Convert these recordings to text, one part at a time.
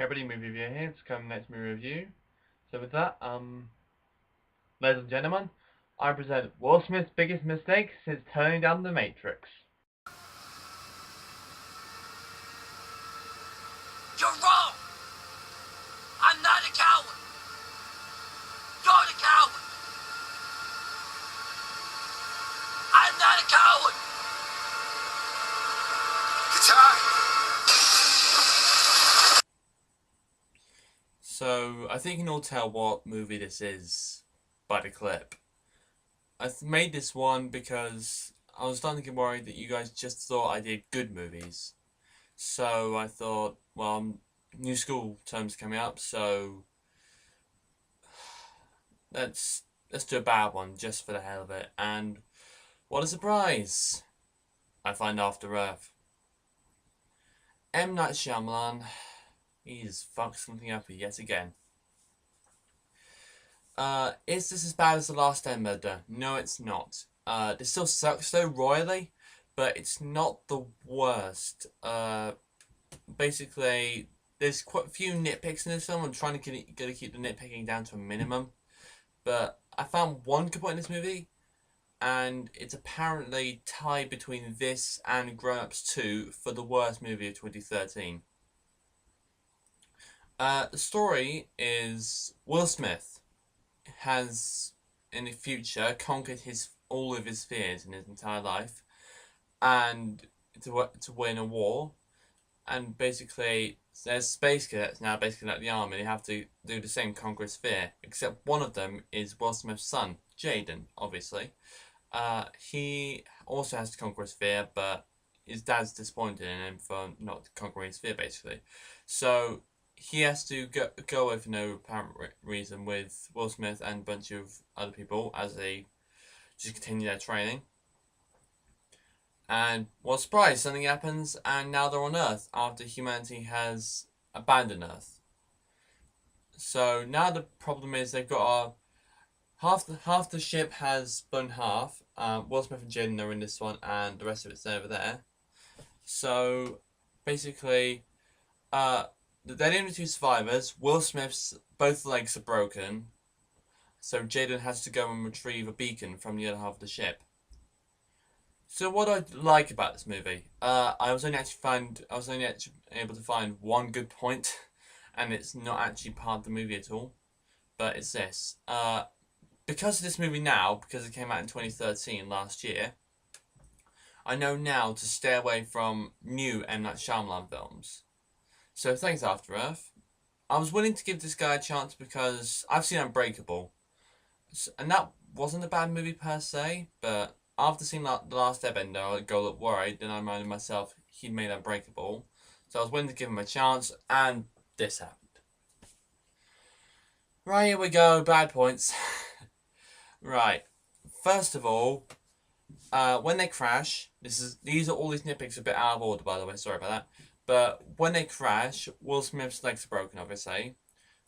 Hey everybody, movie review here. It's coming next movie review. So with that, ladies and gentlemen, I present Will Smith's biggest mistake since turning down The Matrix. You're wrong! I'm not a coward! You're the coward! I'm not a coward! Guitar! So, I think you can all tell what movie this is by the clip. I made this one because I was starting to get worried that you guys just thought I did good movies. So I thought, well, new school term's coming up, so let's do a bad one just for the hell of it. And what a surprise! I find After Earth. M. Night Shyamalan, he's fucked something up yet again. Is this as bad as The Last Airbender? No, it's not. This still sucks though, royally, but it's not the worst. Basically, there's quite a few nitpicks in this film. I'm trying to keep the nitpicking down to a minimum, but I found one good point in this movie, and it's apparently tied between this and Grown Ups 2 for the worst movie of 2013. The story is Will Smith has in the future conquered all of his fears in his entire life, and to win a war, and basically there's space cadets now basically like the army. They have to do the same, conquer his fear, except one of them is Will Smith's son, Jaden, obviously. He also has to conquer his fear, but his dad's disappointed in him for not conquering his fear, basically. So he has to go away for no apparent reason with Will Smith and a bunch of other people as they just continue their training. And what a surprise, something happens and now they're on Earth after humanity has abandoned Earth. So now the problem is they've got half the ship has blown half. Will Smith and Jaden are in this one and the rest of it's over there. So basically, they're the only two survivors. Will Smith's both legs are broken, so Jaden has to go and retrieve a beacon from the other half of the ship. So what do I like about this movie? I was only able to find one good point, and it's not actually part of the movie at all. But it's this. Because of this movie now, because it came out in 2013 last year, I know now to stay away from new M. Night Shyamalan films. So thanks, After Earth. I was willing to give this guy a chance because I've seen Unbreakable, and that wasn't a bad movie per se, but after seeing The Last Airbender, I got a little worried, then I reminded myself he'd made Unbreakable, so I was willing to give him a chance, and this happened. Right, here we go, bad points. Right, first of all, when they crash, these are all these nitpicks a bit out of order, by the way, sorry about that. But when they crash, Will Smith's legs are broken, obviously.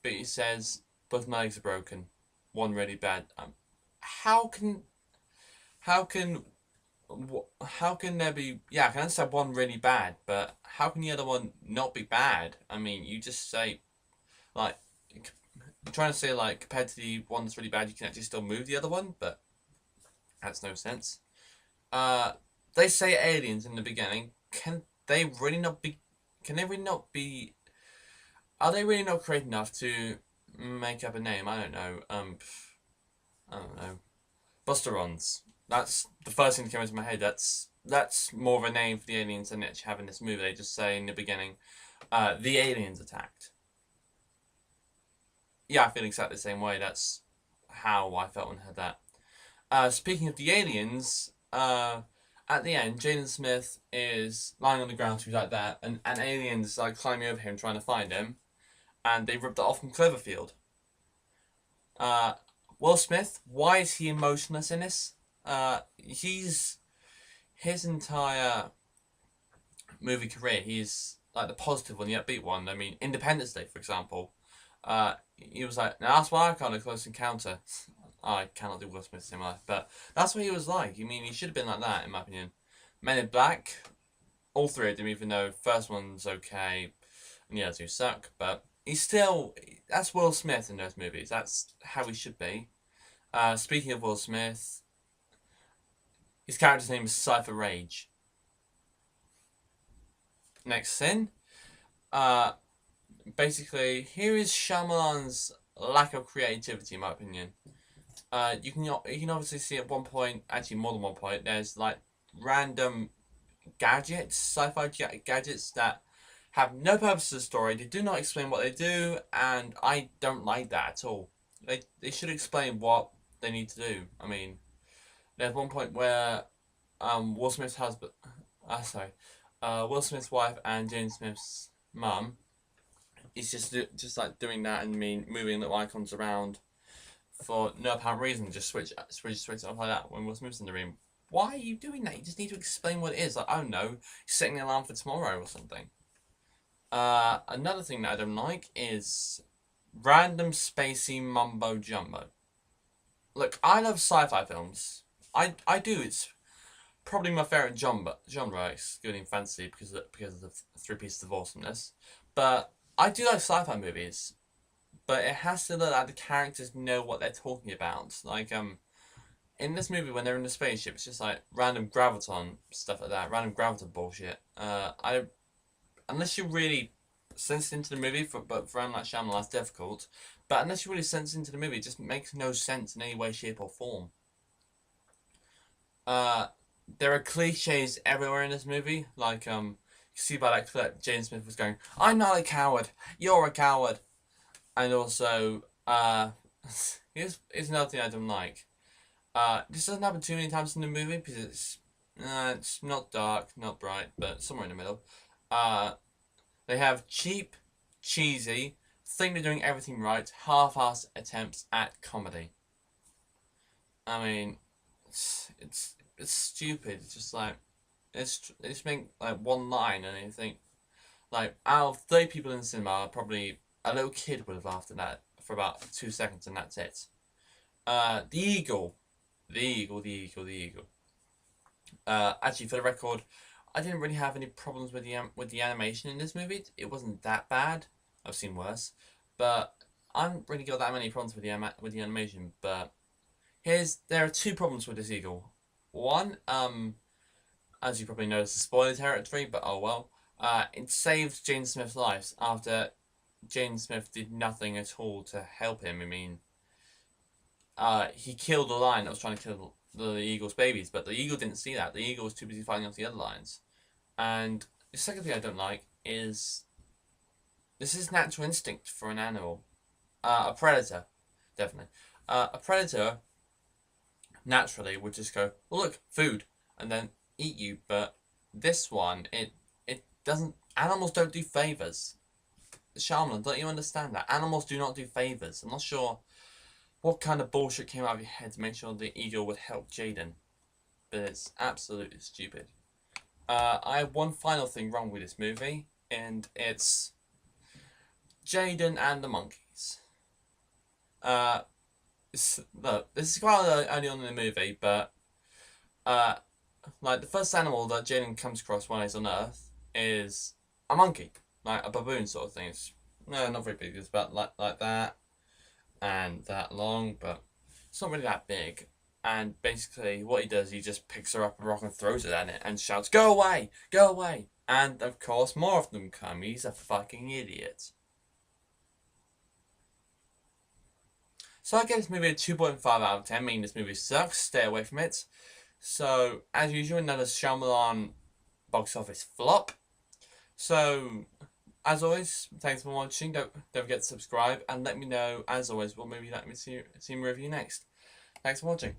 But he says, both my legs are broken. One really bad. How can there be? Yeah, I can understand one really bad, but how can the other one not be bad? I mean, you just say, like, I'm trying to say like compared to the one that's really bad, you can actually still move the other one, but that's no sense. They say aliens in the beginning. Can they really not be? Can they really not be? Are they really not creative enough to make up a name? I don't know. I don't know. Busterons. That's the first thing that came into my head. That's more of a name for the aliens than they actually have in this movie. They just say in the beginning, the aliens attacked. Yeah, I feel exactly the same way. That's how I felt when I heard that. Speaking of the aliens, at the end, Jaden Smith is lying on the ground, things like that, and aliens like climbing over him trying to find him, and they ripped it off from Cloverfield. Will Smith, why is he emotionless in this? His entire movie career, he's like the positive one, the upbeat one. I mean, Independence Day, for example. He was like, now that's why I can't do Close Encounter. I cannot do Will Smith similar, but that's what he was like. I mean, he should have been like that, in my opinion. Men in Black, all three of them, even though first one's okay. and the other two suck, but he's still, that's Will Smith in those movies. That's how he should be. Speaking of Will Smith, his character's name is Cypher Rage. Next sin. Basically, here is Shyamalan's lack of creativity, in my opinion. You can obviously see at one point, actually more than one point, there's like random gadgets, sci-fi gadgets that have no purpose to the story. They do not explain what they do, and I don't like that at all. They should explain what they need to do. I mean, there's one point where Will Smith's husband, Will Smith's wife and Jaden Smith's mum is just like doing that and moving little icons around for no apparent reason. Just switch it off like that when Will Smith's in the room. Why are you doing that? You just need to explain what it is. Like, oh no, you're setting the alarm for tomorrow or something. Another thing that I don't like is random spacey mumbo jumbo. Look, I love sci-fi films. I do. It's probably my favorite genre, excluding fantasy because of the Three Pieces of Awesomeness. But I do like sci-fi movies. But it has to look like the characters know what they're talking about. Like in this movie, when they're in the spaceship, it's just like random graviton stuff like that, random graviton bullshit. Unless you're really sensed into the movie, but for M. Night Shyamalan, that's difficult. But unless you're really sensed into the movie, it just makes no sense in any way, shape, or form. There are cliches everywhere in this movie. Like you see by that clip, Jaden Smith was going, "I'm not a coward. You're a coward." And also, here's another thing I don't like. This doesn't happen too many times in the movie because it's not dark, not bright, but somewhere in the middle. They have cheap, cheesy, think they're doing everything right, half-assed attempts at comedy. I mean, it's stupid. It's just like it's make like one line and you think like out of 30 people in the cinema, probably a little kid would have laughed at that for about 2 seconds and that's it. The eagle. Actually, for the record, I didn't really have any problems with the animation in this movie. It wasn't that bad. I've seen worse, but I haven't really got that many problems with the animation. But there are 2 problems with this eagle. One, as you probably know, it's a spoiler territory, but oh well. It saved Jaden Smith's life after Jaden Smith did nothing at all to help him. I mean, he killed the lion that was trying to kill the eagle's babies, but the eagle didn't see that. The eagle was too busy fighting off the other lions. And the second thing I don't like is this is natural instinct for an animal. A predator, definitely. A predator naturally would just go, well, look, food, and then eat you. But this one, it doesn't. Animals don't do favors. Shyamalan, don't you understand that? Animals do not do favors. I'm not sure what kind of bullshit came out of your head to make sure the eagle would help Jaden, but it's absolutely stupid. I have one final thing wrong with this movie, and it's Jaden and the monkeys. Look, this is quite early on in the movie, but like the first animal that Jaden comes across when he's on Earth is a monkey, like a baboon sort of thing. It's not very big. It's about like that and that long, but it's not really that big. And basically, what he does, he just picks her up a rock and throws it at it and shouts, "Go away! Go away!" And of course, more of them come. He's a fucking idiot. So I give this movie a 2.5 out of 10, meaning this movie sucks, stay away from it. So, as usual, another Shyamalan box office flop. So, as always, thanks for watching. Don't forget to subscribe and let me know, as always, what movie you'd like me to see me review next. Thanks for watching.